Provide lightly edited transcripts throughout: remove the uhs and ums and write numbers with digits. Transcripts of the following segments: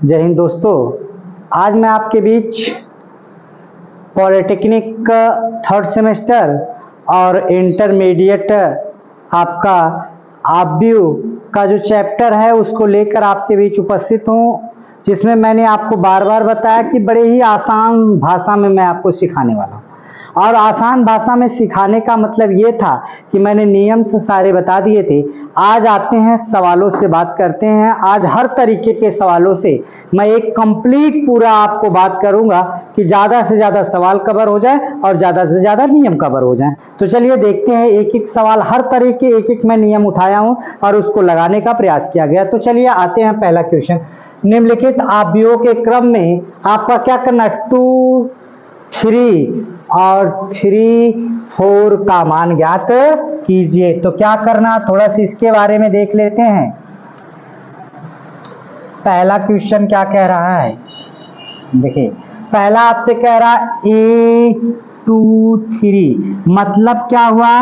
जय हिंद दोस्तों। आज मैं आपके बीच पॉलिटेक्निक थर्ड सेमेस्टर और इंटरमीडिएट आपका आबव्यू का जो चैप्टर है उसको लेकर आपके बीच उपस्थित हूँ, जिसमें मैंने आपको बार बार बताया कि बड़े ही आसान भाषा में मैं आपको सिखाने वाला हूँ। और आसान भाषा में सिखाने का मतलब ये था कि मैंने नियम से सारे बता दिए थे। आज आते हैं सवालों से बात करते हैं। आज हर तरीके के सवालों से मैं एक कंप्लीट पूरा आपको बात करूंगा कि ज़्यादा से ज़्यादा सवाल कवर हो जाए और ज़्यादा से ज़्यादा नियम कवर हो जाए। तो चलिए देखते हैं, एक एक सवाल हर तरह के एक एक मैं नियम उठाया हूँ और उसको लगाने का प्रयास किया गया। तो चलिए आते हैं पहला क्वेश्चन। निम्नलिखित आव्यूहों के क्रम में आपका क्या करना, 2, 3 और 3, 4 का मान ज्ञात कीजिए। तो क्या करना, थोड़ा सा इसके बारे में देख लेते हैं। पहला क्वेश्चन क्या कह रहा है, देखिए पहला आपसे कह रहा है A 2 3, मतलब क्या हुआ,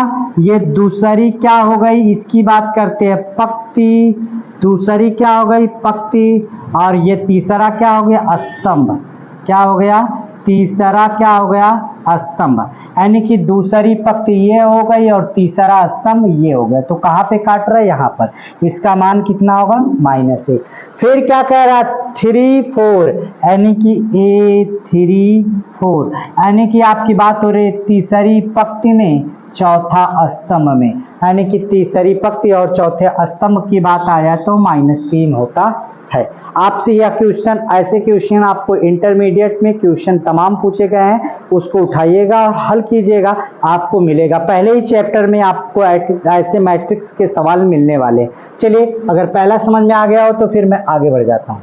ये दूसरी क्या हो गई, इसकी बात करते हैं पंक्ति, दूसरी क्या हो गई पंक्ति, और ये तीसरा क्या हो गया, स्तंभ। क्या हो गया, तीसरा क्या हो गया, स्तंभ। यानी कि दूसरी पंक्ति ये हो गई और तीसरा स्तंभ ये हो गया। तो कहाँ पे काट रहा है, यहाँ पर। इसका मान कितना होगा, -1। फिर क्या कह रहा है, 3 4, यानी कि A 3 4, यानी कि आपकी बात हो रही है तीसरी पंक्ति में चौथा स्तंभ में, यानी कि तीसरी पंक्ति और चौथे स्तंभ की बात आया तो -3 होता है। आपसे यह क्वेश्चन, ऐसे क्वेश्चन आपको इंटरमीडिएट में क्वेश्चन तमाम पूछे गए हैं, उसको उठाइएगा और हल कीजिएगा, आपको मिलेगा। पहले ही चैप्टर में आपको ऐसे मैट्रिक्स के सवाल मिलने वाले। चलिए, अगर पहला समझ में आ गया हो तो फिर मैं आगे बढ़ जाता हूँ।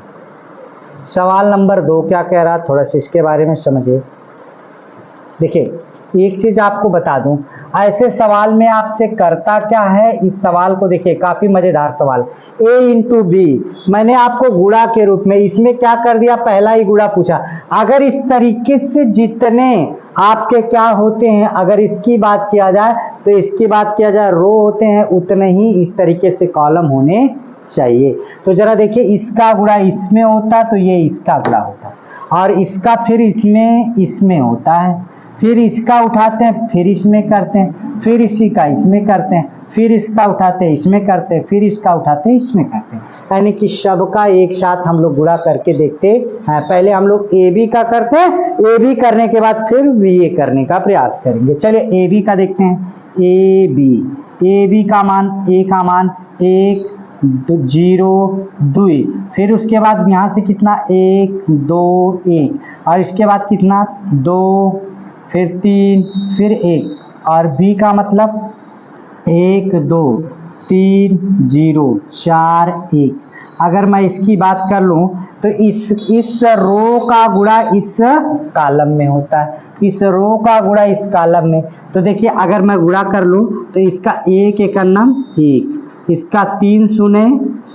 सवाल नंबर 2 क्या कह रहा, थोड़ा सा इसके बारे में समझिए। देखिए, एक चीज आपको बता दूं, ऐसे सवाल में आपसे करता क्या है, इस सवाल को देखिए, काफी मजेदार सवाल। A × B मैंने आपको गुणा के रूप में, इसमें क्या कर दिया, पहला ही गुणा पूछा। अगर इस तरीके से जितने आपके क्या होते हैं, अगर इसकी बात किया जाए तो इसकी बात किया जाए रो होते हैं, उतने ही इस तरीके से कॉलम होने चाहिए। तो जरा देखिए, इसका गुणा इसमें होता तो ये इसका गुणा होता, और इसका फिर इसमें होता है, फिर इसका उठाते हैं फिर इसमें करते हैं, फिर इसी का इसमें करते हैं, फिर इसका उठाते हैं इसमें करते हैं, फिर इसका उठाते हैं इसमें करते हैं। यानी कि सबका एक साथ हम लोग गुणा करके देखते हैं। पहले हम लोग AB का करते हैं, AB करने के बाद फिर VA करने का प्रयास करेंगे। चलिए AB का देखते हैं। AB का मान, A का मान 1 0 2, फिर उसके बाद यहाँ से कितना 1 2 1, और इसके बाद कितना 2, फिर 3, फिर 1, और B का मतलब 1 2 3 0 4 1। अगर मैं इसकी बात कर लूं तो इस रो का गुणा इस कॉलम में होता है, इस रो का गुणा इस कॉलम में। तो देखिए, अगर मैं गुणा कर लूं तो इसका 1 1 1, इसका 3 शून्य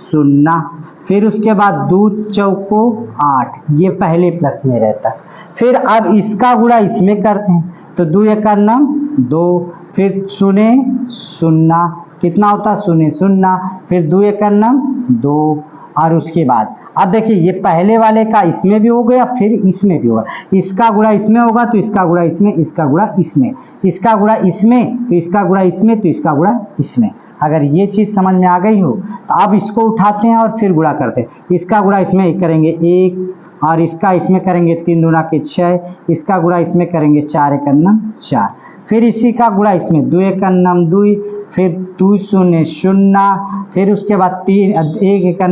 0, फिर उसके बाद 2 चौको 8, ये पहले प्लस में रहता है। फिर अब इसका गुणा इसमें करते हैं तो 2 1 2, फिर 0 0, कितना होता 0 0, फिर 2 1 2, और उसके बाद अब देखिए, ये पहले वाले का इसमें भी हो गया, फिर इसमें भी होगा। इसका गुणा इसमें होगा तो इसका गुणा इसमें, इसका गुणा इसमें, इसका गुणा इसमें तो इसका गुणा इसमें, तो इसका गुणा इसमें। अगर ये चीज समझ में आ गई हो तो अब इसको उठाते हैं और फिर गुणा करते हैं। इसका गुणा इसमें करेंगे 1, और इसका इसमें करेंगे 3 दूना के 6, इसका गुणा इसमें करेंगे 4 1 4, फिर इसी का गुणा इसमें 2 1 2, फिर 2 0 0, फिर उसके बाद 3 1 1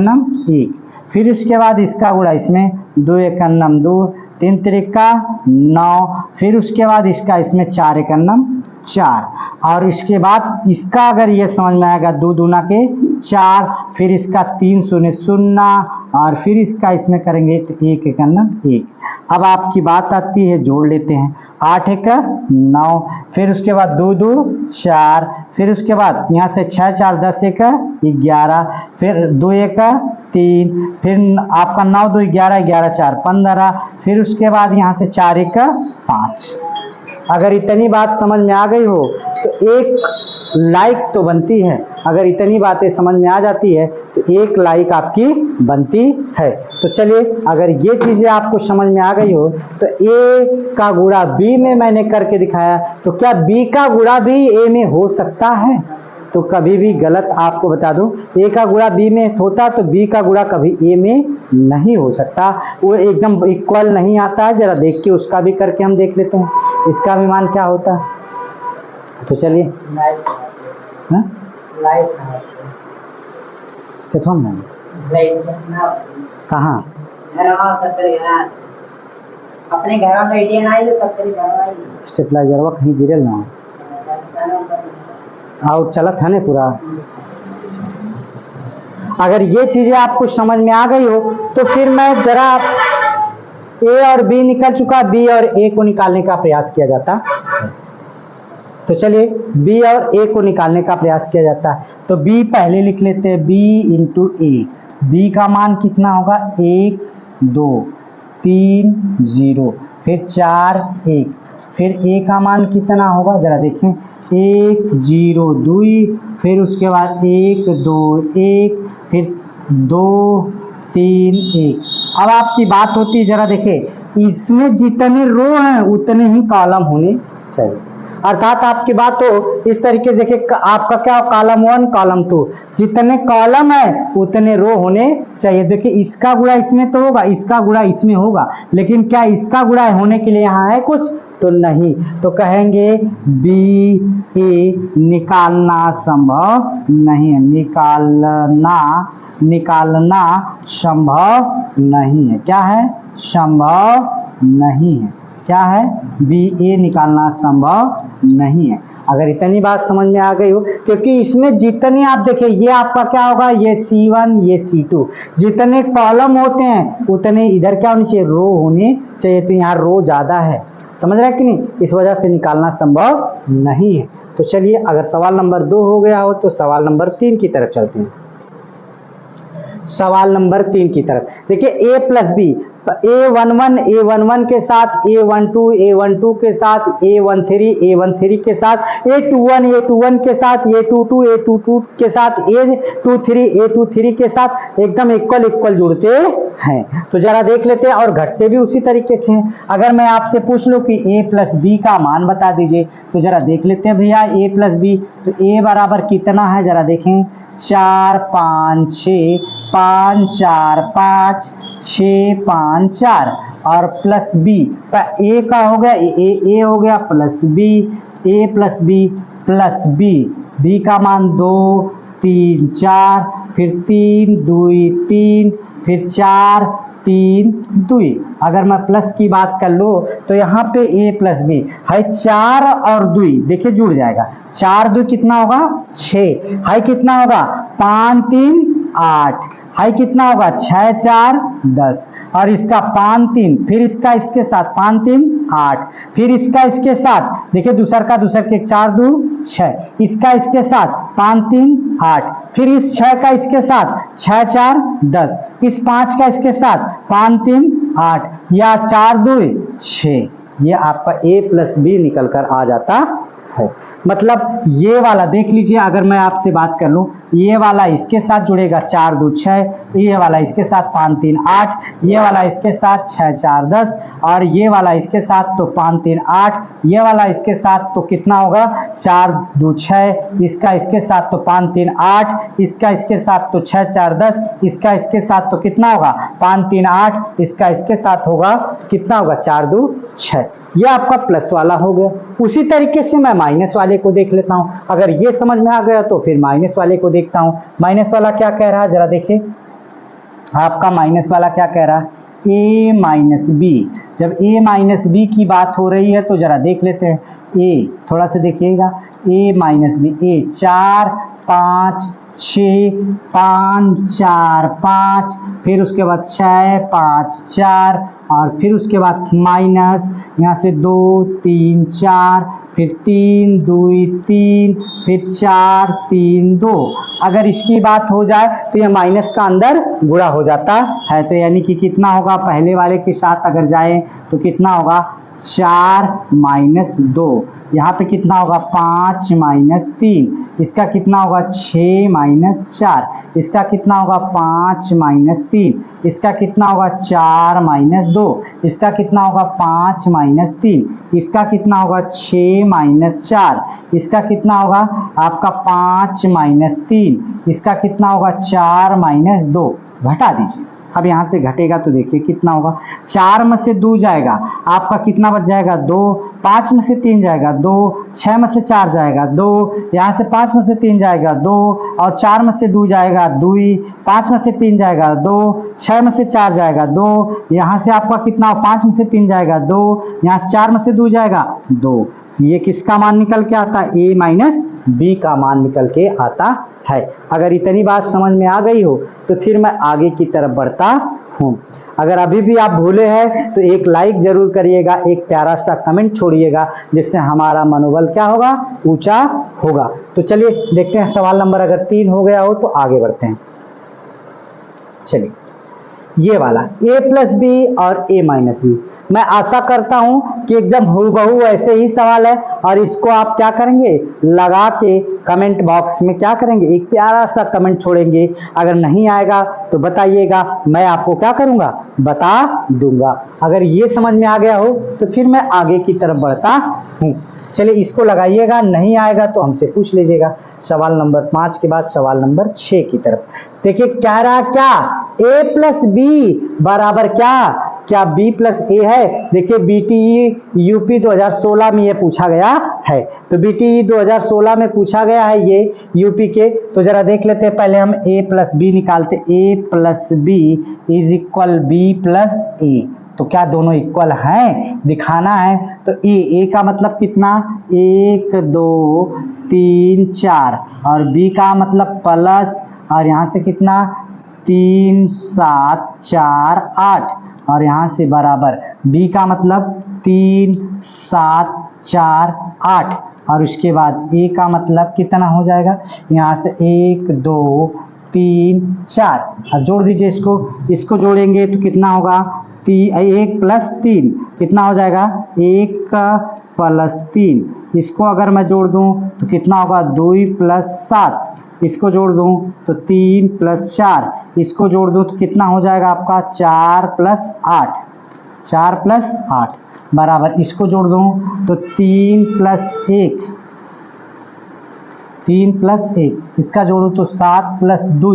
1, फिर उसके बाद इसका गुणा इसमें 2 1 2, 3 3 9, फिर उसके बाद इसका इसमें 4 1 4, और इसके बाद इसका अगर ये समझ में आएगा 2 दूना के 4, फिर इसका 3 0 0, और फिर इसका इसमें करेंगे तो 1 1 1। अब आपकी बात आती है, जोड़ लेते हैं, 8 1 9, फिर उसके बाद 2 2 4, फिर उसके बाद यहाँ से 6 4 10 1 11, फिर 2 1 3, फिर आपका 9 2 11 11 4 15, फिर उसके बाद यहाँ से 4 1 5। अगर इतनी बात समझ में आ गई हो तो एक लाइक तो बनती है। अगर इतनी बातें समझ में आ जाती है तो तो 1 लाइक आपकी बनती है। तो चलिए, अगर ये चीजें आपको समझ में आ गई हो तो A का गुणा B में मैंने करके दिखाया, तो क्या B का गुणा भी A में हो सकता है? तो कभी भी गलत आपको बता दूं, A का गुणा B में होता तो B का गुणा कभी A में नहीं हो सकता, वो एकदम इक्वल नहीं आता है। जरा देख के उसका भी करके हम देख लेते हैं, इसका भी मान क्या होता है। तो चलिए, कहाँ अपने घर में स्टेपलाइजर वो कहीं गिरल ना और चलत है ना पूरा। अगर ये चीजें आपको समझ में आ गई हो तो फिर मैं जरा A और B निकल चुका, B और A को निकालने का प्रयास किया जाता। तो चलिए, B और A को निकालने का प्रयास किया जाता है। तो B पहले लिख लेते हैं, B इंटू A। B का मान कितना होगा? 1 2 3 0, फिर 4 1, फिर A का मान कितना होगा जरा देखें, 1 0 2, फिर उसके बाद 1 2 1, फिर 2 3 1। अब आपकी बात होती है, जरा देखें, इसमें जितने रो हैं उतने ही कॉलम होने चाहिए। अर्थात आपकी बात हो इस तरीके से, देखिए आपका क्या हो, कॉलम 1 कॉलम 2, जितने कॉलम है उतने रो होने चाहिए। देखिए इसका गुणा इसमें तो होगा, इसका गुणा इसमें होगा, लेकिन क्या इसका गुणा होने के लिए यहाँ है कुछ? तो नहीं। तो कहेंगे B A निकालना संभव नहीं है, निकालना संभव नहीं है। क्या है? संभव नहीं है। क्या है? B A निकालना संभव नहीं है। अगर इतनी बात समझ में आ गई हो, क्योंकि इसमें जितने आप देखिए, ये आपका क्या होगा, ये C1 ये C2, जितने कॉलम होते हैं उतने इधर क्या होने चाहिए? रो होने चाहिए। तो यहाँ रो ज्यादा है, समझ रहे हैं कि नहीं? इस वजह से निकालना संभव नहीं है। तो चलिए, अगर सवाल नंबर 2 हो गया हो तो सवाल नंबर 3 की तरफ चलते हैं। सवाल नंबर 3 की तरफ देखिए, A प्लस B, A11 के साथ A12 के साथ A13 के साथ A21 के साथ A22 के साथ A23 के साथ एकदम इक्वल जुड़ते हैं। तो जरा देख लेते हैं, और घटते भी उसी तरीके से हैं। अगर मैं आपसे पूछ लूं कि A प्लस B का मान बता दीजिए, तो जरा देख लेते हैं भैया, A प्लस B, तो A बराबर कितना है जरा देखें, 4 5 6, 5 4 5 6 5 4, और प्लस B A का हो गया, A हो गया plus B, A plus B plus B का मान 2 3 4, फिर 3 2 3, फिर 4 3 2। अगर मैं प्लस की बात कर लो तो यहाँ पे A प्लस B है, 4 और 2 देखिए जुड़ जाएगा, 4 2 कितना होगा 6, हाई कितना होगा 5 3 8, हाई कितना होगा 6 4 10, और इसका 5 3, फिर इसका इसके साथ 5 3 8, फिर इसका इसके साथ देखिए दूसर के 4 2 6, इसका इसके साथ 5 3 8, फिर इस 6 का इसके साथ 6 4 10, इस 5 का इसके साथ 5 3 8, या 4 2 6। ये आपका A प्लस B निकल कर आ जाता है। मतलब ये वाला देख लीजिए, अगर मैं आपसे बात कर लूं, ये वाला इसके साथ जुड़ेगा 4 2 6, ये वाला इसके साथ 5 3 8, ये वाला इसके साथ 6 4 10, और ये वाला इसके साथ तो 5 3 8, ये वाला इसके साथ तो कितना होगा 4 2 6, इसका इसके साथ तो 5 3 8, इसका इसके साथ तो 6 4 10, इसका इसके साथ तो कितना होगा 5 3 8, इसका इसके साथ होगा कितना होगा 4 2 6। ये आपका प्लस वाला हो गया। उसी तरीके से मैं माइनस वाले को देख लेता हूं। अगर ये समझ में आ गया तो फिर माइनस वाले को देखता हूं। माइनस वाला क्या कह रहा है जरा देखिए, आपका माइनस वाला क्या कह रहा है, A माइनस बी। जब A माइनस बी की बात हो रही है तो जरा देख लेते हैं, A थोड़ा सा देखिएगा, A माइनस बी, A 4 5 6 5 4 5, फिर उसके बाद 6 5 4, और फिर उसके बाद माइनस यहाँ से 2 3 4, फिर 3 2 3, फिर 4 3 2। अगर इसकी बात हो जाए तो यह माइनस का अंदर गुणा हो जाता है। तो यानी कि कितना होगा, पहले वाले के साथ अगर जाए तो कितना होगा 4 माइनस 2, यहाँ पे कितना होगा 5 माइनस 3, इसका कितना होगा 6 माइनस 4, इसका कितना होगा 5 माइनस 3, इसका कितना होगा 4 माइनस 2, इसका कितना होगा 5 माइनस 3, इसका कितना होगा 6 माइनस 4, इसका कितना होगा आपका 5 माइनस 3, इसका कितना होगा 4 माइनस 2। घटा दीजिए। अब यहाँ से घटेगा तो देखिए कितना होगा, 4 में से 2 जाएगा आपका कितना बच जाएगा 2, 5 में से 3 जाएगा 2, 6 में से 4 जाएगा 2, यहाँ से 5 में से 3 जाएगा 2, और 4 में से 2 जाएगा 2, 5 में से 3 जाएगा 2, 6 में से 4 जाएगा 2, यहाँ से आपका कितना 5 में से 3 जाएगा 2, यहाँ से 4 में से 2 जाएगा 2। ये किसका मान निकल के आता है, ए माइनस बी का मान निकल के आता है। अगर इतनी बात समझ में आ गई हो तो फिर मैं आगे की तरफ बढ़ता हूँ। अगर अभी भी आप भूले हैं तो एक लाइक जरूर करिएगा, एक प्यारा सा कमेंट छोड़िएगा, जिससे हमारा मनोबल क्या होगा, ऊंचा होगा। तो चलिए देखते हैं सवाल नंबर अगर 3 हो गया हो तो आगे बढ़ते हैं। चलिए ये वाला a प्लस बी और a माइनस बी, मैं आशा करता हूं कि एकदम हूबहू ऐसे ही सवाल है, और इसको आप क्या करेंगे, लगा के कमेंट बॉक्स में क्या करेंगे, एक प्यारा सा कमेंट छोड़ेंगे। अगर नहीं आएगा तो बताइएगा, मैं आपको क्या करूंगा, बता दूंगा। अगर ये समझ में आ गया हो तो फिर मैं आगे की तरफ बढ़ता हूँ। चलिए इसको लगाइएगा, नहीं आएगा तो हमसे पूछ लीजिएगा। सवाल नंबर 5 के बाद सवाल नंबर 6 की तरफ देखिए, कह रहा क्या, a प्लस बी बराबर क्या b प्लस ए है। देखिए BTE यूपी 2016 में ये पूछा गया है, तो BTE 2016 में पूछा गया है ये यूपी के। तो जरा देख लेते हैं, पहले हम a प्लस बी निकालते, a plus B is equal B plus A. तो क्या दोनों इक्वल हैं, दिखाना है। तो ए का मतलब कितना, 1 2 3 4, और बी का मतलब प्लस, और यहाँ से कितना 3 7 4 8, और यहाँ से बराबर बी का मतलब 3 7 4 8, और उसके बाद ए का मतलब कितना हो जाएगा, यहाँ से 1 2 3 4। अब जोड़ दीजिए इसको जोड़ेंगे तो कितना होगा, 1 प्लस 3 कितना हो जाएगा, 1 प्लस 3। इसको अगर मैं जोड़ दूं तो कितना होगा, 2 प्लस 7। इसको जोड़ दूं तो 3 प्लस 4। इसको जोड़ दूं तो कितना हो जाएगा आपका, 4 प्लस 8, 4 प्लस 8 बराबर, इसको जोड़ दूं तो 3 प्लस 1, 3 प्लस 1। इसका जोड़ूं तो 7 प्लस 2,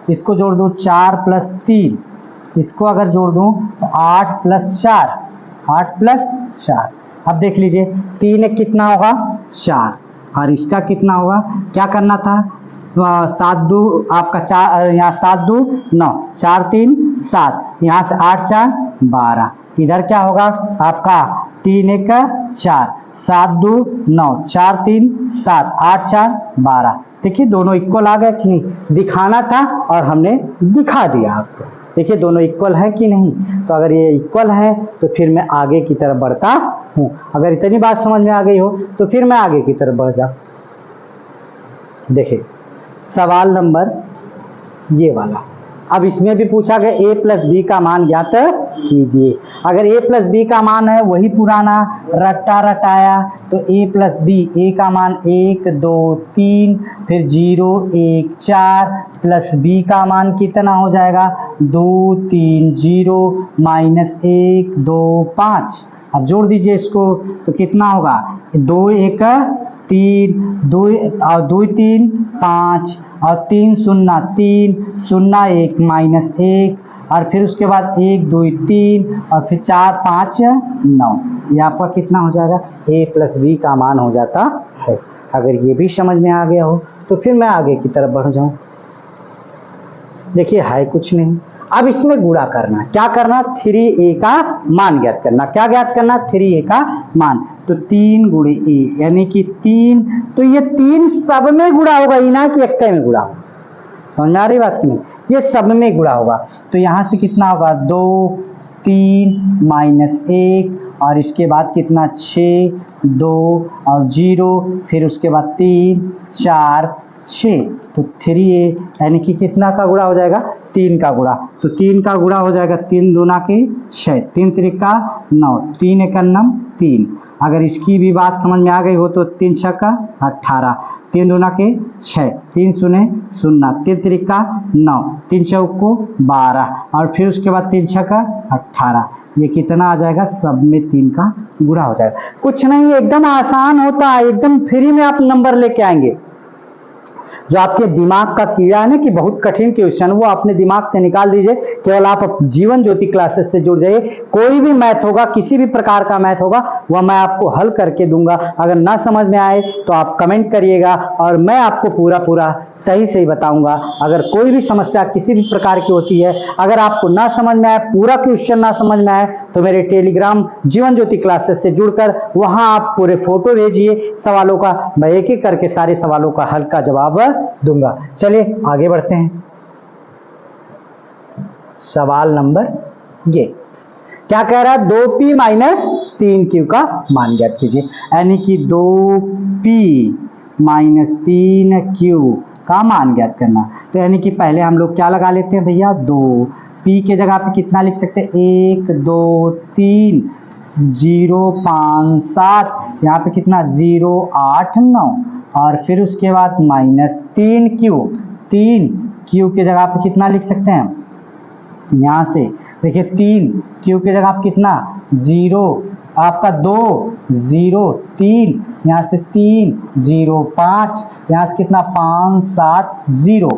इसको जोड़ दूं 4 प्लस 3, इसको अगर जोड़ दूं तो 8 प्लस 4, 8 प्लस 4। अब देख लीजिए 3 एक कितना होगा 4, और इसका कितना होगा, क्या करना था, 7 2 आपका 4, यहाँ 7 2 9, 4 3 7, यहाँ से 8 4 12, इधर क्या होगा आपका 3 1 4, 7 2 9, 4 3 7, 8 4 12। देखिए दोनों इक्वल आ गए कि नहीं, दिखाना था और हमने दिखा दिया आपको। देखिए दोनों इक्वल है कि नहीं। तो अगर ये इक्वल है तो फिर मैं आगे की तरफ बढ़ता हूँ। अगर इतनी बात समझ में आ गई हो तो फिर मैं आगे की तरफ बढ़ जाऊँ। देखिए सवाल नंबर ये वाला, अब इसमें भी पूछा गया a प्लस बी का मान ज्ञात कीजिए। अगर a प्लस बी का मान है वही पुराना रट्टा रटाया, तो a प्लस बी, a का मान 1 2 3 फिर 0 1 4, प्लस b का मान कितना हो जाएगा 2 3 0 माइनस 1 2 5। अब जोड़ दीजिए इसको तो कितना होगा, 2 1 3 2 और 2 3 5 और 3 0 3 0 1 माइनस 1, और फिर उसके बाद 1 2 3 और फिर 4 5 9। ये आपका कितना हो जाएगा, a प्लस बी का मान हो जाता है। अगर ये भी समझ में आ गया हो तो फिर मैं आगे की तरफ बढ़ जाऊं। देखिए है कुछ नहीं, अब इसमें गुणा करना, क्या करना, 3a का मान ज्ञात करना। क्या ज्ञात करना, 3a का मान। तो 3 गुणे a यानी कि 3, तो ये 3 सब में गुणा होगा, ही ना कि एक में गुणा होगा। समझ में आ रही बात नहीं, ये सब में गुणा होगा। तो यहाँ से कितना होगा 2 3 माइनस 1, और इसके बाद कितना 6 2 और 0, फिर उसके बाद 3 4 6, तो 3a यानी कि कितना का गुणा हो जाएगा, 3 का गुणा। तो 3 का गुणा हो जाएगा, 3 दूना के 6, 3 त्रिका 9, 3 1 3। अगर इसकी भी बात समझ में आ गई हो तो 3 6 18, 3 दूना के 6, 3 शून्य 0, 3 त्रिका 9, 3 चौको 12 और फिर उसके बाद 3 छक्का 18। ये कितना आ जाएगा? सब में 3 का गुणा हो जाएगा। कुछ नहीं, एकदम आसान होता है, एकदम फ्री में आप नंबर लेके आएंगे। जो आपके दिमाग का कीड़ा है ना कि बहुत कठिन क्वेश्चन, वो अपने दिमाग से निकाल दीजिए। केवल आप जीवन ज्योति क्लासेस से जुड़ जाइए। कोई भी मैथ होगा, किसी भी प्रकार का मैथ होगा, वह मैं आपको हल करके दूंगा। अगर ना समझ में आए तो आप कमेंट करिएगा और मैं आपको पूरा सही सही बताऊंगा। अगर कोई भी समस्या किसी भी प्रकार की होती है, अगर आपको ना समझ में आए, पूरा क्वेश्चन ना समझ में आए, तो मेरे टेलीग्राम जीवन ज्योति क्लासेस से जुड़कर वहां आप पूरे फोटो भेजिए सवालों का, मैं एक एक करके सारे सवालों का हल का जवाब दूंगा। चलिए आगे बढ़ते हैं। सवाल नंबर ये क्या कह रहा है? 2p माइनस 3q का मान ज्ञात कीजिए। यानी कि 2p माइनस 3q का मान ज्ञात करना। तो यानी कि पहले हम लोग क्या लगा लेते हैं भैया? 2 p के जगह पे कितना लिख सकते हैं? 1 2 3 0 5 7, यहाँ पे कितना? 0 8 9 और फिर उसके बाद माइनस 3q के जगह पे कितना लिख सकते हैं? यहाँ से देखिए 3q के जगह पे कितना? 0 आपका 2 0 3, यहाँ से 3 0 5, यहाँ से कितना? 5 7 0।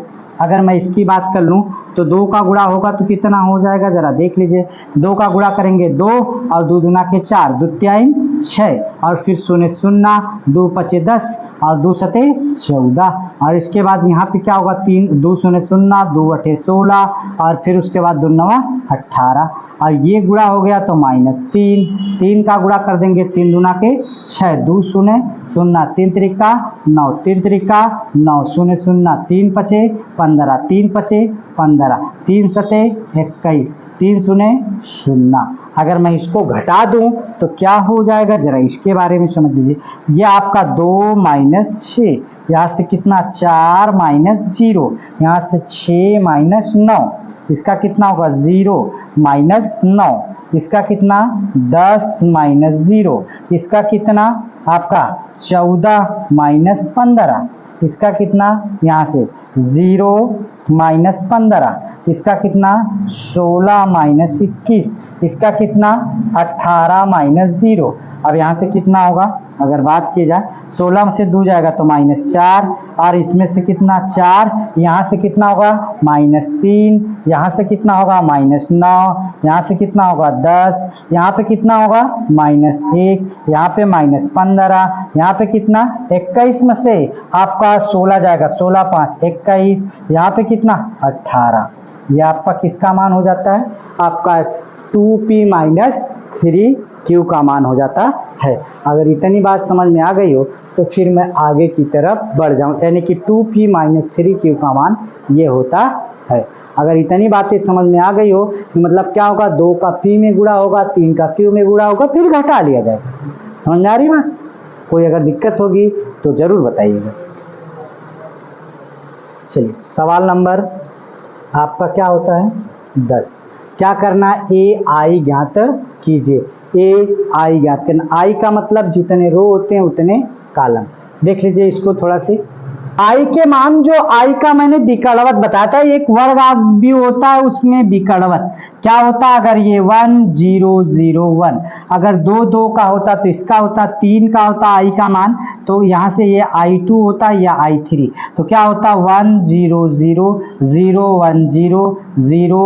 अगर मैं इसकी बात कर लूँ तो 2 का गुणा होगा तो कितना हो जाएगा? जरा देख लीजिए। 2 का गुणा करेंगे 2 और 2 दूना के 4, 2 तिहाई 6 और फिर 0 0, 2 पचे 10 और 2 सते 14 और इसके बाद यहाँ पे क्या होगा? 3 2 0 0, 2 अठे 16 और फिर उसके बाद 2 9 18 और ये गुणा हो गया तो माइनस 3 का गुणा कर देंगे 3 दूना के 6, 2 0 0, 3 त्रिका 9, 3 त्रिका 9, 0 0, 3 पचे 15, 3 पचे 15, 3 सते 21, 3 शून्य 0। अगर मैं इसको घटा दूं तो क्या हो जाएगा? जरा इसके बारे में समझ लीजिए। ये आपका 2 माइनस 6, यहाँ से कितना? 4 माइनस 0, यहाँ से 6 माइनस 9, इसका कितना होगा? 0 माइनस 9, इसका कितना? 10 माइनस 0, इसका कितना? आपका 14 माइनस 15, इसका कितना? यहाँ से 0 माइनस 15, इसका कितना? 16 माइनस 21, इसका कितना? 18 माइनस 0। अब यहाँ से कितना होगा? अगर बात की जाए 16 से 2 जाएगा तो माइनस 4 और इसमें से कितना? 4, यहाँ से कितना होगा? माइनस 3, यहाँ से कितना होगा? माइनस 9, यहाँ से कितना होगा? 10, यहाँ पे कितना होगा? माइनस 1, यहाँ पे माइनस 15, यहाँ पे कितना? 21 में से आपका 16 जाएगा, 16 5 21, यहाँ पे कितना? 18। ये आपका किसका मान हो जाता है? आपका 2p माइनस 3q का मान हो जाता है। अगर इतनी बात समझ में आ गई हो तो फिर मैं आगे की तरफ बढ़ जाऊं। यानी कि 2p माइनस 3q का मान ये होता है। अगर इतनी बातें समझ में आ गई हो तो मतलब क्या होगा? 2 का p में गुणा होगा, 3 का q में गुणा होगा, फिर घटा लिया जाएगा। समझ में आ रही बात? कोई अगर दिक्कत होगी तो जरूर बताइएगा। चलिए सवाल नंबर आपका क्या होता है? 10। क्या करना है? ए आई ज्ञात कीजिए। ए आई ज्ञात करना। आई का मतलब जितने रो होते हैं उतने कॉलम। देख लीजिए इसको थोड़ा सी। आई के मान, जो आई का मैंने विकर्णवत बताया था, एक वर्ग भी होता है उसमें विकर्णवत। क्या होता है? अगर ये 1 0 0 1, अगर 2 2 का होता तो इसका होता, 3 का होता आई का मान, तो यहाँ से ये I2 होता या I3। तो क्या होता? 1 0 0 0 1 0 0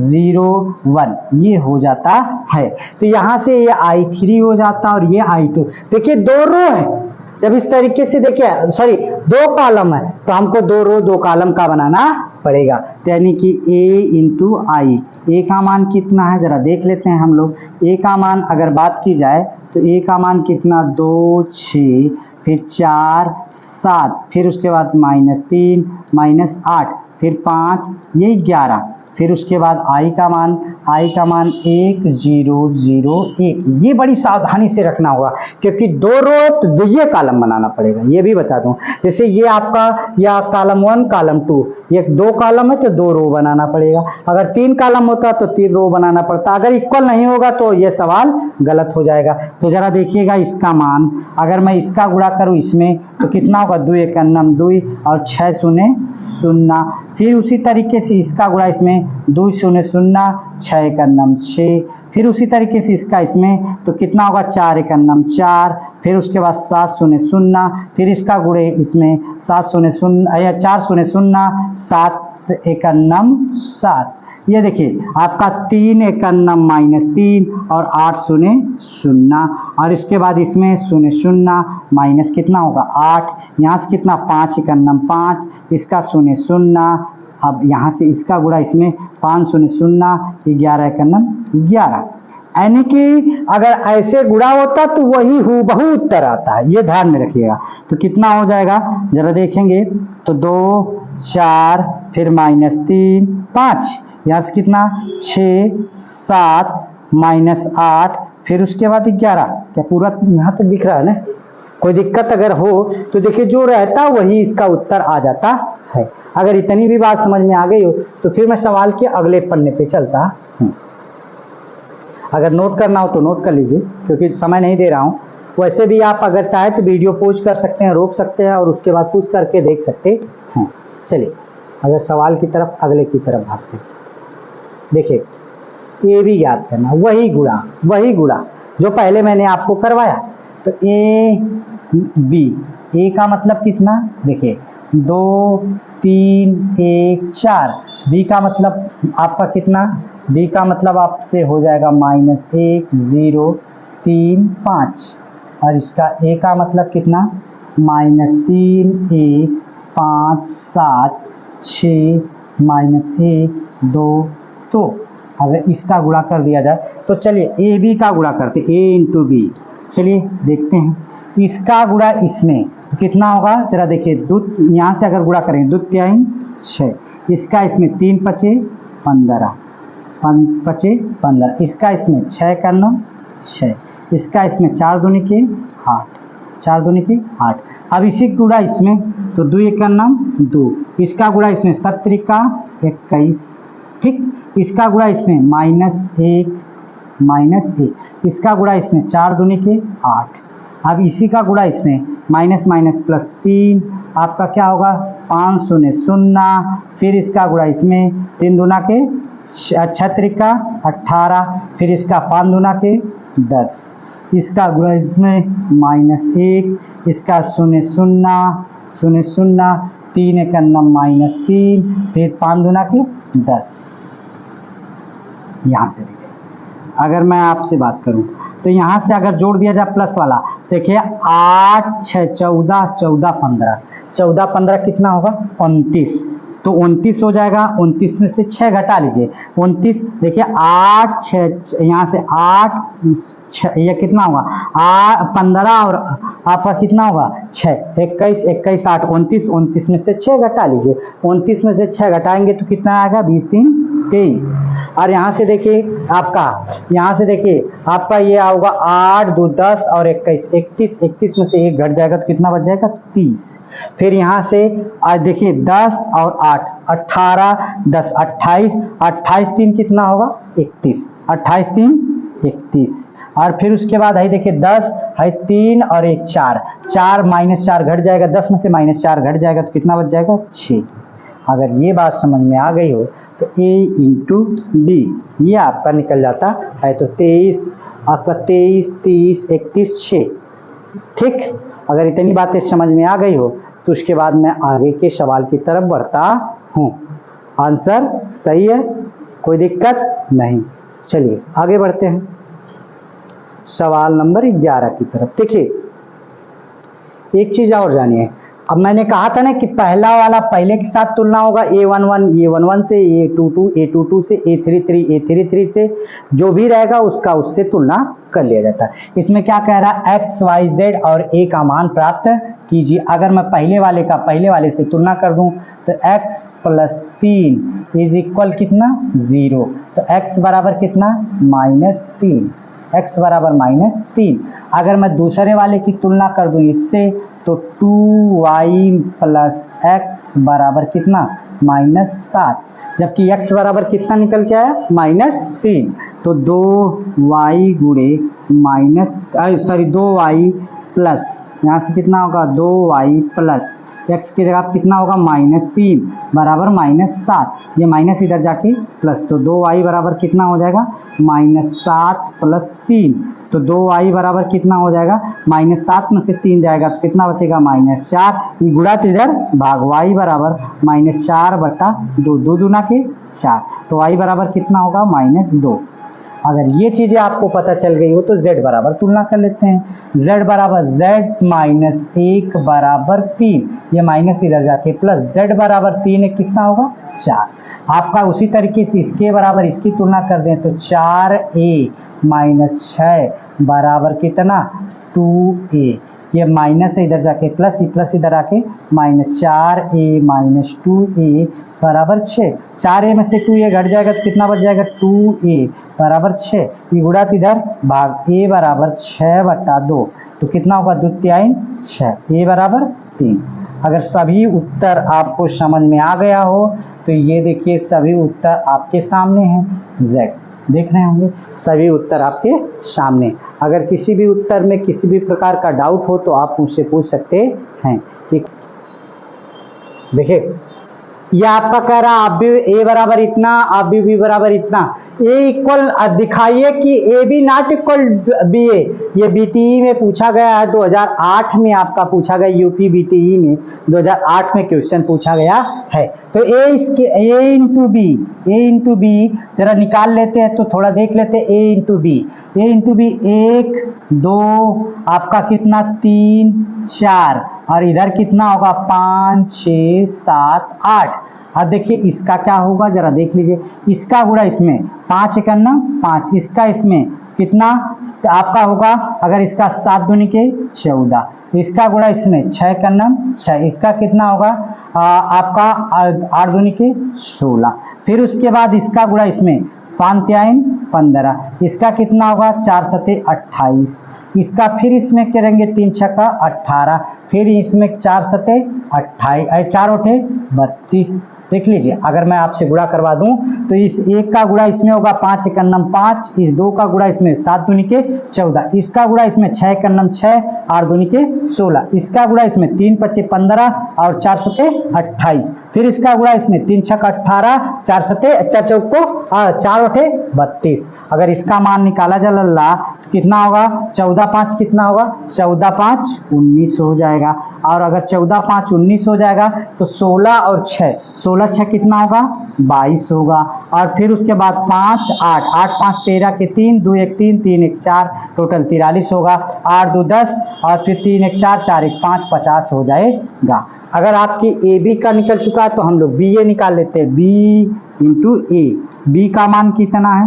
0 1, ये हो जाता है। तो यहाँ से ये I3 हो जाता और ये I2। देखिए 2 रो है, जब इस तरीके से देखिए, सॉरी 2 कॉलम है तो हमको 2 रो 2 कॉलम का बनाना पड़ेगा। तो यानी कि a इंटू आई। ए का मान कितना है? जरा देख लेते हैं हम लोग। ए का मान अगर बात की जाए तो ए का मान कितना? 2 6 फिर 4 7, फिर उसके बाद माइनस 3 माइनस 8 फिर 5, ये 11। फिर उसके बाद i का मान 1 0 0 1। ये बड़ी सावधानी से रखना होगा क्योंकि दो रो तो द्वितीय कॉलम बनाना पड़ेगा, ये भी बता दूं। जैसे ये आपका या कॉलम 1 कॉलम 2, ये 2 कॉलम है तो 2 रो बनाना पड़ेगा। अगर 3 कॉलम होता तो 3 रो बनाना पड़ता। अगर इक्वल नहीं होगा तो ये सवाल गलत हो जाएगा। तो जरा देखिएगा इसका मान, अगर मैं इसका गुणा करूं इसमें तो कितना होगा 2 1 2 और 6 0 0। फिर उसी तरीके से इसका गुणा इसमें 2 0 0 6 1 6। फिर उसी तरीके से इसका इसमें तो कितना होगा 4 1 4। फिर उसके बाद 7 0 0। फिर इसका गुणे इसमें 7 0 0 या 4 0 0 7 1 7। ये देखिए आपका 3 1 -3 और 8 0 0। और इसके बाद इसमें 0 0 माइनस कितना होगा 8। यहाँ से कितना 5 1 5, इसका 0 0। अब यहाँ से इसका गुणा इसमें 5 0 0 11 1 11। यानी कि अगर ऐसे गुणा होता तो वही हूबहू उत्तर आता है, ये ध्यान में रखिएगा। तो कितना हो जाएगा जरा देखेंगे तो 2 4 फिर -3 5, यहाँ से कितना 6 7 -8 फिर उसके बाद 11। क्या पूरा यहाँ तक दिख रहा है ना? कोई दिक्कत अगर हो तो देखिए जो रहता वही इसका उत्तर आ जाता है। अगर इतनी भी बात समझ में आ गई हो तो फिर मैं सवाल के अगले पन्ने पे चलता हूँ। अगर नोट करना हो तो नोट कर लीजिए क्योंकि समय नहीं दे रहा हूँ। वैसे भी आप अगर चाहे तो वीडियो पॉज कर सकते हैं, रोक सकते हैं और उसके बाद पूछ करके देख सकते हैं। चलिए अगर सवाल की तरफ अगले की तरफ भागते हैं। देखिए ये भी याद करना, वही गुणा जो पहले मैंने आपको करवाया। तो ए बी, ए का मतलब कितना देखिए 2 3 1 4। बी का मतलब आपका कितना, बी का मतलब आपसे हो जाएगा -1 0 3 5। और इसका ए का मतलब कितना -3 1 5 7 6 -1 2। तो अगर इसका गुणा कर दिया जाए तो चलिए ए बी का गुणा करते, ए इंटू बी। चलिए देखते हैं इसका गुणा इसमें तो कितना होगा जरा देखिए। यहाँ से अगर गुणा करें 2 3 6, इसका इसमें 3 5 15 5 15, इसका इसमें 6 1 6, इसका इसमें 4 दूनी के 8 4 दूनी के 8। अब इसी गुणा इसमें तो 2 1 2, इसका गुणा इसमें 7 का 21। ठीक, इसका गुणा इसमें -1 इसका गुणा इसमें 4 दूनी के 8। अब इसी का गुणा इसमें -+3 आपका क्या होगा 5 0 0। फिर इसका गुणा इसमें 3 दूना के 6 का 18, फिर इसका 5 दूना के 10, इसका गुणा इसमें -1, इसका 0 0 0 0 3 1 -3, फिर 5 दूना के 10। यहाँ से देखिए अगर मैं आपसे बात करूं तो यहाँ से अगर जोड़ दिया जाए प्लस वाला, देखिए 8 6 14 14 15 14 15 कितना होगा 29। तो 29 हो जाएगा। 29 में से 6 घटा लीजिए 29। देखिए 8 6 यहाँ से 8 6 ये कितना होगा 15 और आपका कितना होगा 6 21 21 8 29। 29 में से 6 घटा लीजिए, 29 में से 6 घटाएंगे तो कितना आएगा 20 3 23। और यहाँ से देखिए आपका ये आऊगा 8 2 10 और 21 31। 31 में से 1 घट जाएगा तो कितना बच जाएगा 30। फिर यहाँ से आज देखिए 10 और 8 18 10 28 28 3 कितना होगा 31। 28 3 31। और फिर उसके बाद है देखिए 10 है 3 और 1 4 4 -4 घट जाएगा, 10 में से -4 घट जाएगा तो कितना बच जाएगा 6। अगर ये बात समझ में आ गई हो तो A इंटू डी ये आपका निकल जाता है। तो 23 आपका 23 30 31 6। ठीक, अगर इतनी बातें समझ में आ गई हो तो उसके बाद मैं आगे के सवाल की तरफ बढ़ता हूँ। आंसर सही है, कोई दिक्कत नहीं। चलिए आगे बढ़ते हैं सवाल नंबर 11 की तरफ। देखिए एक चीज और जानिए, अब मैंने कहा था ना कि पहला वाला पहले के साथ तुलना होगा A11 से, A22 से, A33 से, जो भी रहेगा उसका उससे तुलना कर लिया जाता है। इसमें क्या कह रहा है x y z और a का मान प्राप्त कीजिए। अगर मैं पहले वाले से तुलना कर दूं तो x + 3 इज इक्वल कितना 0। तो x बराबर कितना -3, x बराबर -3। अगर मैं दूसरे वाले की तुलना कर दूं इससे तो 2y प्लस एक्स बराबर कितना -7, जबकि x बराबर कितना निकल के आया -3। तो 2y गुणे -2y प्लस यहाँ से कितना होगा 2y प्लस x की जगह कितना होगा -3 बराबर -7। ये माइनस इधर जाके प्लस, तो 2y बराबर कितना हो जाएगा -7 प्लस 3। तो 2y बराबर कितना हो जाएगा -7 में से 3 जाएगा तो कितना बचेगा -4। ये गुणा इधर भाग y बराबर -4 बटा 2, 2 दूना के 4, तो y बराबर कितना होगा -2। अगर ये चीजें आपको पता चल गई हो तो z बराबर तुलना कर लेते हैं। z बराबर z-1 बराबर 3, ये माइनस इधर जाके प्लस, z बराबर 3 है कितना होगा 4। आपका उसी तरीके से इसके बराबर इसकी तुलना कर दें तो 4a - 6 बराबर कितना 2a, ये माइनस है इधर जाके प्लस, प्लस इधर आके -4a - 2a बराबर 6। 4a में से 2a घट जाएगा तो कितना बच जाएगा 2a बराबर 6। ये गुणा इधर भाग a बराबर 6 बटा 2, तो कितना होगा 2 3 6, a बराबर 3। अगर सभी उत्तर आपको समझ में आ गया हो तो ये देखिए सभी उत्तर आपके सामने हैं, z देख रहे होंगे सभी उत्तर आपके सामने। अगर किसी भी उत्तर में किसी भी प्रकार का डाउट हो तो आप मुझसे पूछ सकते हैं। ठीक, देखिए ये आपका कह रहा आप भी a बराबर इतना, आप भी b बराबर इतना, a इक्वल दिखाइए कि a b not equal b a। ये BTE में पूछा गया है, 2008 में आपका पूछा गया, यूपी BTE में 2008 में क्वेश्चन पूछा गया है। तो a इंटू b जरा निकाल लेते हैं तो थोड़ा देख लेते हैं। a इंटू बी 1 2 आपका कितना 3 4 और इधर कितना होगा 5 6 7 8। अब देखिए इसका क्या होगा जरा देख लीजिए, इसका गुणा इसमें 5 × 9 5, इसका इसमें कितना आपका होगा, अगर इसका 7 दूनी के 14, इसका गुणा इसमें 6 × 9 6, इसका कितना होगा आपका 8 दूनी के 16। फिर उसके बाद इसका गुणा इसमें 5 3 15, इसका कितना होगा 4 7 28, इसका फिर इसमें करेंगे 3 6 18, फिर इसमें 4 7 28 4 8 32। देख लीजिए अगर मैं आपसे गुणा करवा दूं तो इस एक का गुणा इसमें होगा 5 × 9 5, इस 2 का गुणा इसमें 7 दूनी के 14, इसका गुणा इसमें 6 × 9 6 8 दूनी के 16, इसका गुणा इसमें 3 5 15 और 4 7 28, फिर इसका गुणा इसमें 3 6 18 4 7 4 चौको 4 8 32। अगर इसका मान निकाला जाए कितना होगा 14 5 कितना होगा 14 5 19 हो जाएगा। और अगर 14 5 19 हो जाएगा तो 16 और 6 16 6 कितना होगा 22 होगा। और फिर उसके बाद 5 8 8 5 13 के 3 2 1 3 3 1 4 टोटल 43 होगा। 8 2 10 और फिर 3 1 4 4 1 5 50 हो जाएगा। अगर आपकी ए बी का निकल चुका है तो हम लोग बी ए निकाल लेते हैं। बी इंटू ए, बी का मान कितना है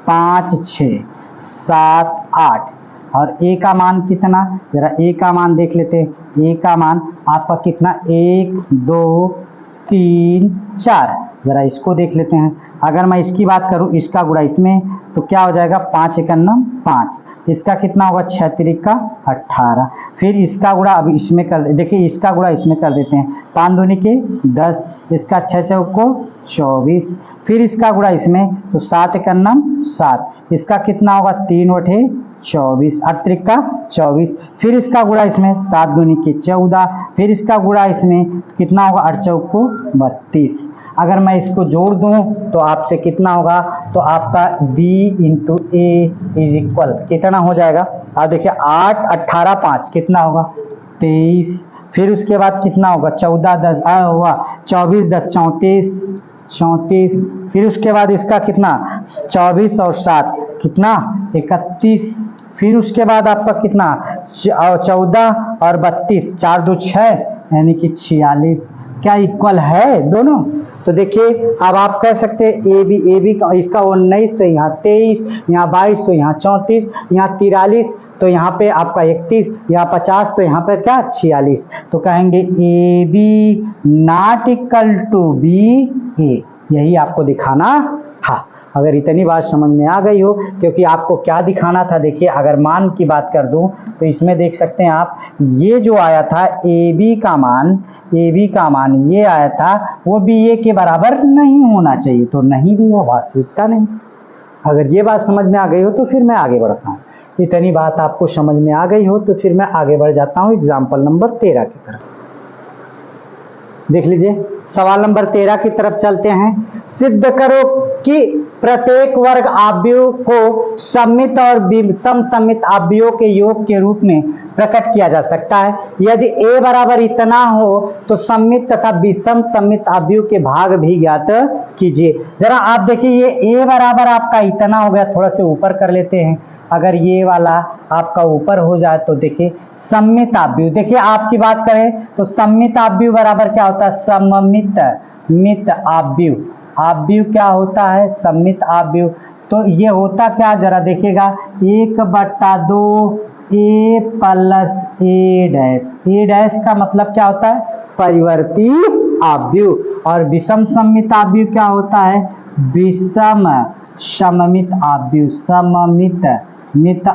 5 6 7 8 और ए का मान कितना, जरा ए का मान देख लेते हैं। ए का मान आपका कितना 1 2 3 4, जरा इसको देख लेते हैं। अगर मैं इसकी बात करूं इसका गुणा इसमें तो क्या हो जाएगा 5 × 9 5, इसका कितना होगा 6 3 18, फिर इसका गुणा अब इसमें कर देखिए इसका गुणा इसमें कर देते हैं 5 दूनी के 10, इसका 6 चौको 24, फिर इसका गुणा इसमें तो 7 × 9 7, इसका कितना होगा 3 8 24 8 3 24, फिर इसका गुणा इसमें 7 दूनी के 14, फिर इसका गुणा इसमें कितना होगा 8 चौको 32। अगर मैं इसको जोड़ दूं तो आपसे कितना होगा, तो आपका b into A is equal कितना हो जाएगा। आप देखिए 8 18 5 कितना होगा 23, फिर उसके बाद कितना होगा 14 10 हुआ 24 10 34, फिर उसके बाद इसका कितना 24 और 7 कितना 31, फिर उसके बाद आपका कितना 14 और 32 4 2 6 यानी कि 46। क्या इक्वल है दोनों। तो देखिए अब आप कह सकते हैं ए बी का इसका 19 तो यहाँ 23, यहाँ 22 तो यहाँ 34, यहाँ 43, तो यहाँ पे आपका 31 या 50, तो यहाँ पे क्या 46, तो कहेंगे A B not equal to B A, यही आपको दिखाना था। अगर इतनी बात समझ में आ गई हो, क्योंकि आपको क्या दिखाना था, देखिए अगर मान की बात कर दूं तो इसमें देख सकते हैं आप, ये जो आया था ए बी का मान ये आया था, वो बी ए के बराबर नहीं होना चाहिए, तो नहीं भी है, वास्तविकता नहीं। अगर ये बात समझ में आ गई हो तो फिर मैं आगे बढ़ता हूँ। इतनी बात आपको समझ में आ गई हो तो फिर मैं आगे बढ़ जाता हूँ एग्जाम्पल नंबर 13 की तरफ। देख लीजिए, सवाल नंबर 13 की तरफ चलते हैं। सिद्ध करो कि प्रत्येक वर्ग आव्यूह को सममित और विषम सममित आव्यूहों के योग के रूप में प्रकट किया जा सकता है। यदि a बराबर इतना हो तो सममित तथा विषम सममित आव्यूह के भाग भी ज्ञात कीजिए। जरा आप देखिए, ये a बराबर आपका इतना हो गया, थोड़ा से ऊपर कर लेते हैं। अगर ये वाला आपका ऊपर हो जाए तो देखिए सममित आव्यूह, देखिए आपकी बात करें तो सममित आव्यूह बराबर क्या होता है, सममित आव्यूह क्या होता है, सममित आव्यूह। तो ये होता क्या, जरा देखिएगा, 1/2 a प्लस a डैश का मतलब क्या होता है, परिवर्ती आव्यूह। और विषम सममित आव्यूह क्या होता है, विषम सममित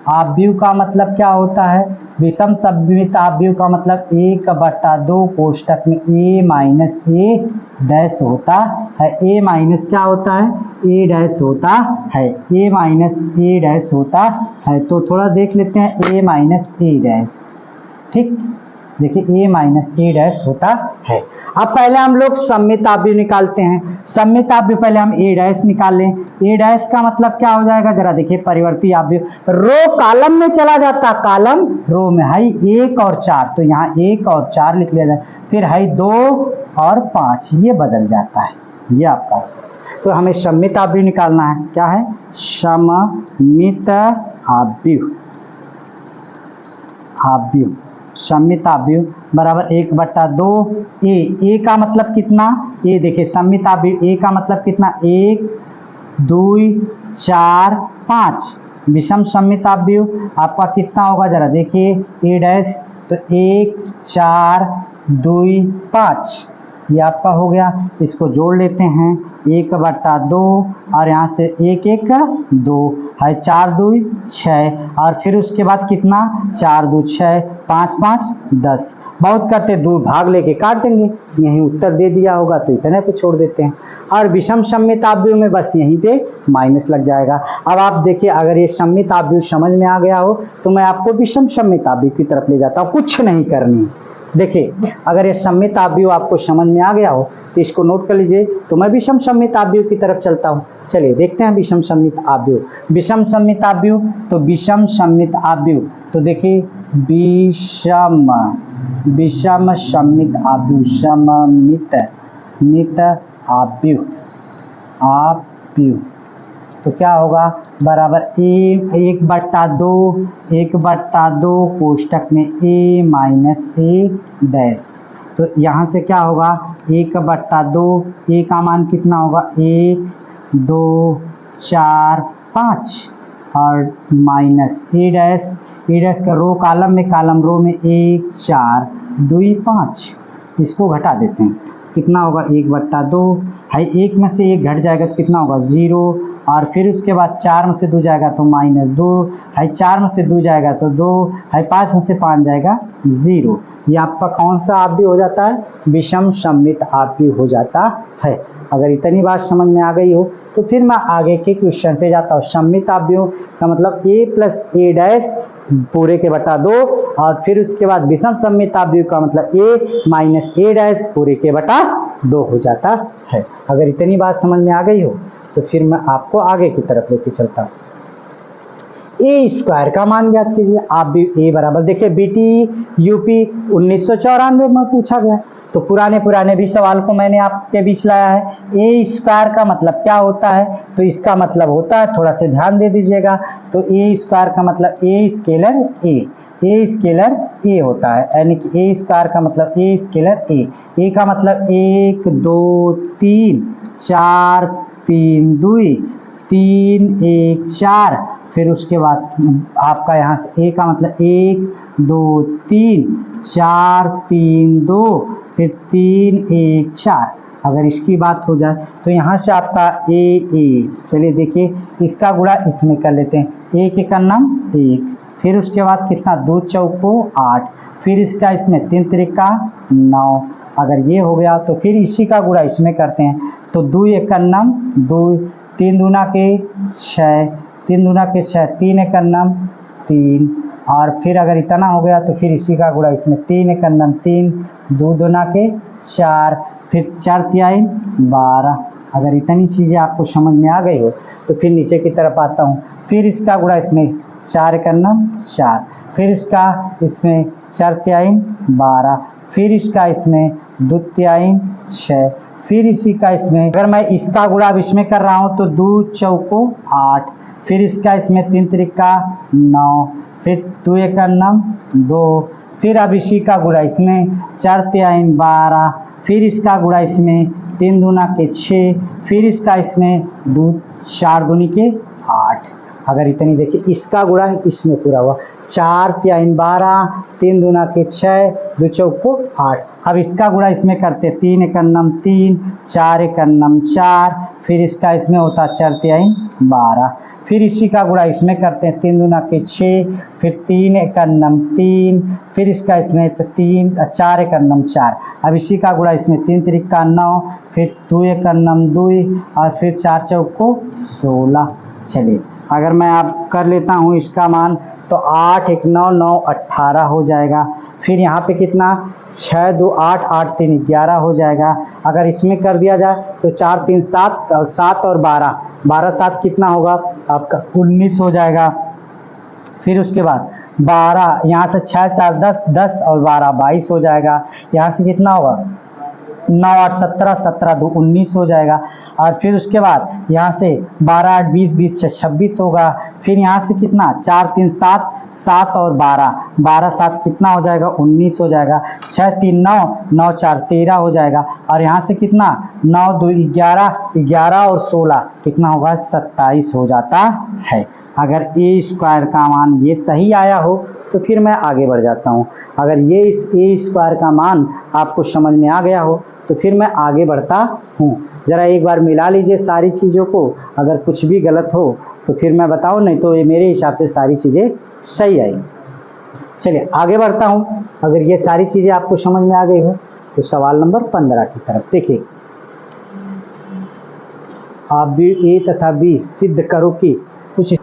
आव्यूह का मतलब क्या होता है, विषम सममित आव्यूह का मतलब 1/2 कोष्टक में a माइनस a डैश होता है, a माइनस क्या होता है, a डैश होता है, a माइनस a डैश होता है। तो थोड़ा देख लेते हैं, a माइनस a डैश, ठीक, देखिए a माइनस a डैश होता है। अब पहले हम लोग सममित आव्यूह निकालते हैं। सममित आव्यूह पहले हम a डैश निकाल लें। a डैश का मतलब क्या हो जाएगा, जरा देखिए, परिवर्ती आव्यूह, रो कॉलम में चला जाता, कॉलम रो में है 1 और 4, तो यहाँ 1 और 4 लिख लिया जाए, फिर है 2 और 5, ये बदल जाता है, ये आपका। तो हमें सममित आव्यूह निकालना है, क्या है, सममित आव्यूह बराबर 1/2 a का मतलब कितना, a देखिए सममित आव्यूह a का मतलब कितना, 1 2 4 5। विषम सममित आव्यूह आपका कितना होगा, जरा देखिए, a डैश, तो 1 4 2 5, ये आपका हो गया। इसको जोड़ लेते हैं, 1/2 और यहाँ से 1 1 2 है, 4 2 6, और फिर उसके बाद कितना, 4 2 6 5 5 10, बहुत करते 2 भाग लेके काट देंगे, यही उत्तर दे दिया होगा, तो इतने पे छोड़ देते हैं। और विषम सममित आव्यूह में बस यहीं पे माइनस लग जाएगा। अब आप देखिए, अगर ये सममित आव्यूह समझ में आ गया हो तो मैं आपको विषम सममित आव्यूह की तरफ ले जाता हूँ, कुछ नहीं करनी। देखिए, अगर ये सममित आव्यूह आपको समझ में आ गया हो तो इसको नोट कर लीजिए, तो मैं विषम सममित आव्यूह की तरफ चलता हूँ। चलिए देखते हैं विषम सममित आव्यूह। विषम सममित आव्यूह, तो विषम सममित आव्यूह, तो देखिए विषम सममित आव्यूह, सममित आव्यूह तो क्या होगा, बराबर 1/2 कोष्टक में a माइनस a डैश। तो यहाँ से क्या होगा, 1/2, a का मान कितना होगा, 1 2 4 5 और माइनस a डैश का रो कॉलम में, कॉलम रो में 1 4 2 5, इसको घटा देते हैं, कितना होगा, 1/2 है, 1 में से 1 घट जाएगा तो कितना होगा, 0, और फिर उसके बाद 4 में से 2 जाएगा तो -2 है, 4 में से 2 जाएगा तो 2 है, 5 में से 5 जाएगा 0। ये आपका कौन सा आव्यूह हो जाता है, विषम सममित आव्यूह हो जाता है। अगर इतनी बात समझ में आ गई हो तो फिर मैं आगे के क्वेश्चन पे जाता हूँ। सममित आव्यूह का मतलब a प्लस a डैश पूरे के बटा 2, और फिर उसके बाद विषम सममित आव्यूह का मतलब a माइनस a डैश पूरे के बटा 2 हो जाता है। अगर इतनी बात समझ में आ गई हो तो फिर मैं आपको आगे की तरफ लेके चलता हूँ। ए स्क्वायर का मान ज्ञात कीजिए। आप भी ए बराबर, देखिए बीटी यूपी 1994 में पूछा गया, तो पुराने भी सवाल को मैंने आपके बीच लाया है। ए स्क्वायर का मतलब क्या होता है, तो इसका मतलब होता है, थोड़ा से ध्यान दे दीजिएगा, तो ए स्क्वायर का मतलब ए स्केलर ए होता है, यानी कि ए स्क्वायर का मतलब ए स्केलर ए का मतलब 1 2 3 4 3 2 3 1 4 फिर उसके बाद आपका यहाँ से ए का मतलब 1 2 3 4 3 2 फिर 3 1 4। अगर इसकी बात हो जाए तो यहाँ से आपका ए। चलिए देखिए इसका गुणा इसमें कर लेते हैं, ए के कर्नम 1, फिर उसके बाद कितना 2 चौको 8, फिर इसका इसमें 3 त्रिका 9। अगर ये हो गया तो फिर इसी का गुणा इसमें करते हैं, तो 2 एक कर्नम 2, 3 दूना के 6, 3 दूना के 6, 3 एक कर्नम 3, और फिर अगर इतना हो गया तो फिर इसी का गुणा इसमें 3 एक कर्नम 3, 2 दूना के 4, फिर 4 तिहाई 12। अगर इतनी चीज़ें आपको समझ में आ गई हो तो फिर नीचे की तरफ आता हूँ, फिर इसका गुणा इसमें 4 कर्नम 4, फिर इसका इसमें 4 तिहाई 12, फिर इसका इसमें 2 तिहाई 6, फिर इसी का इसमें अगर मैं इसका गुणा अब इसमें कर रहा हूँ तो 2 चौको 8, फिर इसका इसमें 3 त्रिका 9, फिर 2 एक कर्नम 2, फिर अब इसी का गुणा इसमें 4 तिहाई 12, फिर इसका गुणा इसमें 3 दूना के 6, फिर इसका इसमें 2 4 दूनी के 8। अगर इतनी देखिए इसका गुणा इसमें पूरा हुआ 4 तिहाई 12, 3 दूना के 6, 2 चौको 8। अब इसका गुणा इसमें करते 3 एक कर्नम 3, 4 एक कर्नम 4, फिर इसका इसमें होता 4 तिहाई 12, फिर इसी का गुणा इसमें करते हैं 3 दूना के 6, फिर 3 एक कर्नम 3, फिर इसका इसमें 4 एक कर्नम 4। अब इसी का गुणा इसमें 3 त्रिका 9, फिर 2 एक कर्नम 2, और फिर 4 चौको 16। चलिए अगर मैं आप कर लेता हूँ इसका मान तो 8 एक 9 9 18 हो जाएगा, फिर यहाँ पे कितना 6 2 8 8 3 11 हो जाएगा। अगर इसमें कर दिया जाए तो 4 3 7 और 7 और 12 12 7 कितना होगा आपका 19 हो जाएगा। फिर उसके बाद 12 यहाँ से 6 4 10 10 और 12 22 हो जाएगा। यहाँ से कितना होगा 9 8 17 17 2 19 हो जाएगा। और फिर उसके बाद यहाँ से 12 8 20 20 6 26 होगा। फिर यहाँ से कितना 4 3 7 7 और 12 12 7 कितना हो जाएगा 19 हो जाएगा। 6 3 9 9 4 13 हो जाएगा। और यहाँ से कितना 9 2 11 11 और 16 कितना होगा 27 हो जाता है। अगर ए स्क्वायर का मान ये सही आया हो तो फिर मैं आगे बढ़ जाता हूँ। अगर ये इस ए स्क्वायर का मान आपको समझ में आ गया हो तो फिर मैं आगे बढ़ता हूँ। ज़रा एक बार मिला लीजिए सारी चीज़ों को, अगर कुछ भी गलत हो तो फिर मैं बताऊँ, नहीं तो ये मेरे हिसाब से सारी चीज़ें सही आई। चलिए आगे बढ़ता हूँ। अगर ये सारी चीज़ें आपको समझ में आ गई हो तो सवाल नंबर 15 की तरफ देखिए। आप भी ए तथा बी सिद्ध करो कि कुछ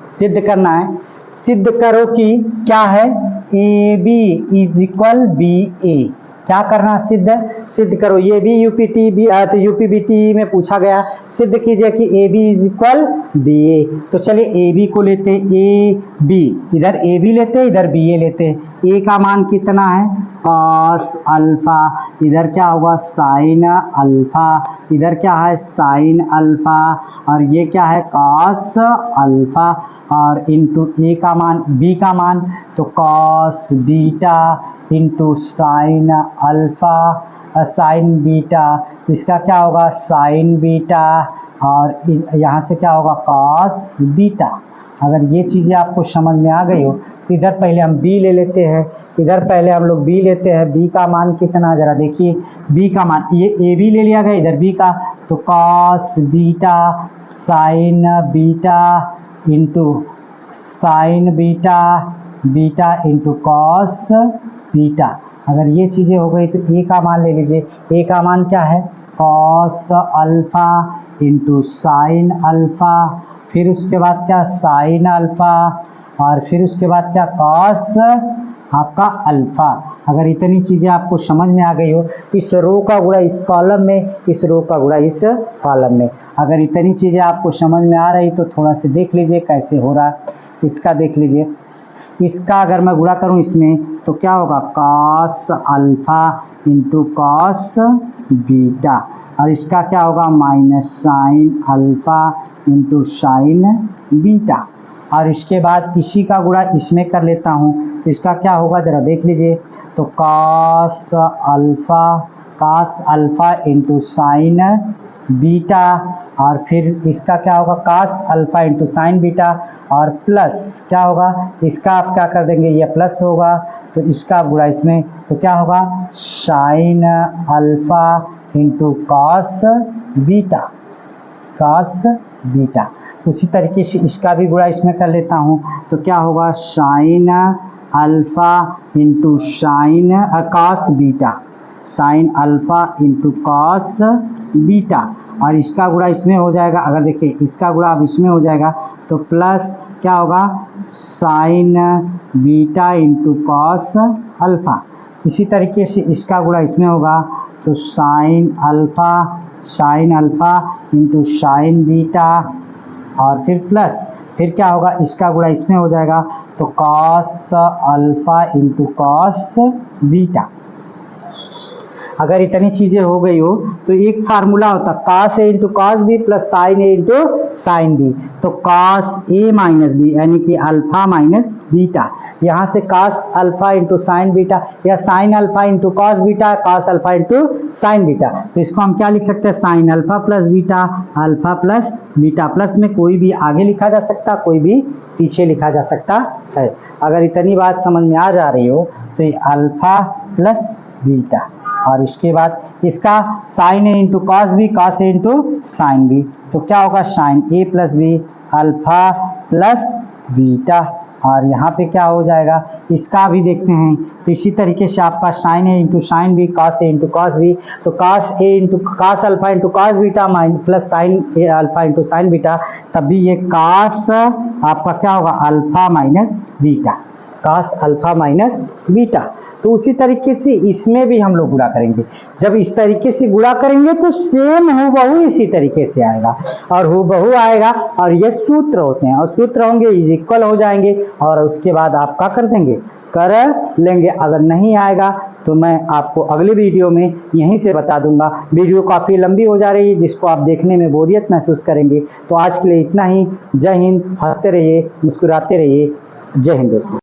सिद्ध करना है। सिद्ध करो कि क्या है A B is equal B A. क्या करना सिद्ध करो। ये भी यूपीटी बी तो यूपीबीटी में पूछा गया। सिद्ध कीजिए कि A B is equal B A. तो चलिए ए बी को लेते ए बी, इधर ए बी लेते इधर बी ए लेते। ए का मान कितना है कॉस अल्फा, इधर क्या होगा साइन अल्फा, इधर क्या है साइन अल्फा, और ये क्या है कॉस अल्फा, और इंटू ए का मान बी का मान तो cos beta into sine alpha sign beta, इसका क्या होगा साइन बीटा, और यहाँ से क्या होगा कॉस बीटा। अगर ये चीज़ें आपको समझ में आ गई हो तो इधर पहले हम बी ले लेते हैं, इधर पहले हम लोग बी लेते हैं। बी का मान कितना ज़रा देखिए, बी का मान ये ए बी ले लिया गया, इधर बी का तो cos beta sine beta into sine beta beta into cos beta. अगर ये चीज़ें हो गई तो ए का मान ले लीजिए। ए का मान क्या है cos alpha into sine alpha, फिर उसके बाद क्या साइन अल्फा, और फिर उसके बाद क्या कॉस आपका अल्फा। अगर इतनी चीज़ें आपको समझ में आ गई हो, इस रो का गुणा इस कॉलम में, इस रो का गुणा इस कॉलम में, अगर इतनी चीज़ें आपको समझ में आ रही तो थोड़ा सा देख लीजिए कैसे हो रहा है। इसका देख लीजिए, इसका अगर मैं गुणा करूं इसमें तो क्या होगा cos alpha into cos beta, और इसका क्या होगा minus sign alpha into sine beta. और इसके बाद इसी का गुणा इसमें कर लेता हूँ तो इसका क्या होगा ज़रा देख लीजिए, तो cos alpha into sine beta, और फिर इसका क्या होगा cos alpha into sine beta, और प्लस क्या होगा इसका आप क्या कर देंगे, ये प्लस होगा तो इसका आप गुणा इसमें, तो क्या होगा sign alpha into cos beta, cos beta. उसी तरीके से इसका भी गुणा इसमें कर लेता हूँ, तो क्या होगा sign alpha into sine cos beta, sign alpha into cos beta, और इसका गुणा इसमें हो जाएगा, अगर देखिए इसका गुणा अब इसमें हो जाएगा तो प्लस क्या होगा sign beta into cos alpha. इसी तरीके से इसका गुणा इसमें होगा तो sign alpha into sine beta, और फिर प्लस फिर क्या होगा इसका गुणा इसमें हो जाएगा तो cos alpha into cos beta. अगर इतनी चीज़ें हो गई हो तो एक फार्मूला होता cos A into cos B plus sine A into sine B, तो कॉस ए माइनस बी यानी कि अल्फा माइनस बीटा, यहाँ से cos alpha into sine beta या sine alpha into cos beta, cos alpha into sine beta, तो इसको हम क्या लिख सकते हैं sine alpha plus beta, alpha plus beta, plus में कोई भी आगे लिखा जा सकता, कोई भी पीछे लिखा जा सकता है। अगर इतनी बात समझ में आ जा रही हो तो ये अल्फा प्लस बीटा, और इसके बाद इसका sine A into cos B, cos A into sine B, तो क्या होगा sine A plus B alpha plus beta, और यहाँ पे क्या हो जाएगा इसका भी देखते हैं, तो इसी तरीके से आपका sine A into sine B, cos A into cos B, तो cos A into cos alpha into cos beta plus sine A alpha into sine beta, तब भी ये कॉस आपका क्या होगा alpha minus beta, cos alpha minus beta. तो उसी तरीके से इसमें भी हम लोग गुणा करेंगे, जब इस तरीके से गुणा करेंगे तो सेम हूबहू इसी तरीके से आएगा, और हूबहू आएगा, और ये सूत्र होते हैं, और सूत्र होंगे इज इक्वल हो जाएंगे, और उसके बाद आप क्या कर देंगे, कर लेंगे। अगर नहीं आएगा तो मैं आपको अगली वीडियो में यहीं से बता दूंगा। वीडियो काफ़ी लंबी हो जा रही है जिसको आप देखने में बोरियत महसूस करेंगे, तो आज के लिए इतना ही। जय हिंद, हंसते रहिए, मुस्कुराते रहिए। जय हिंद दोस्तों।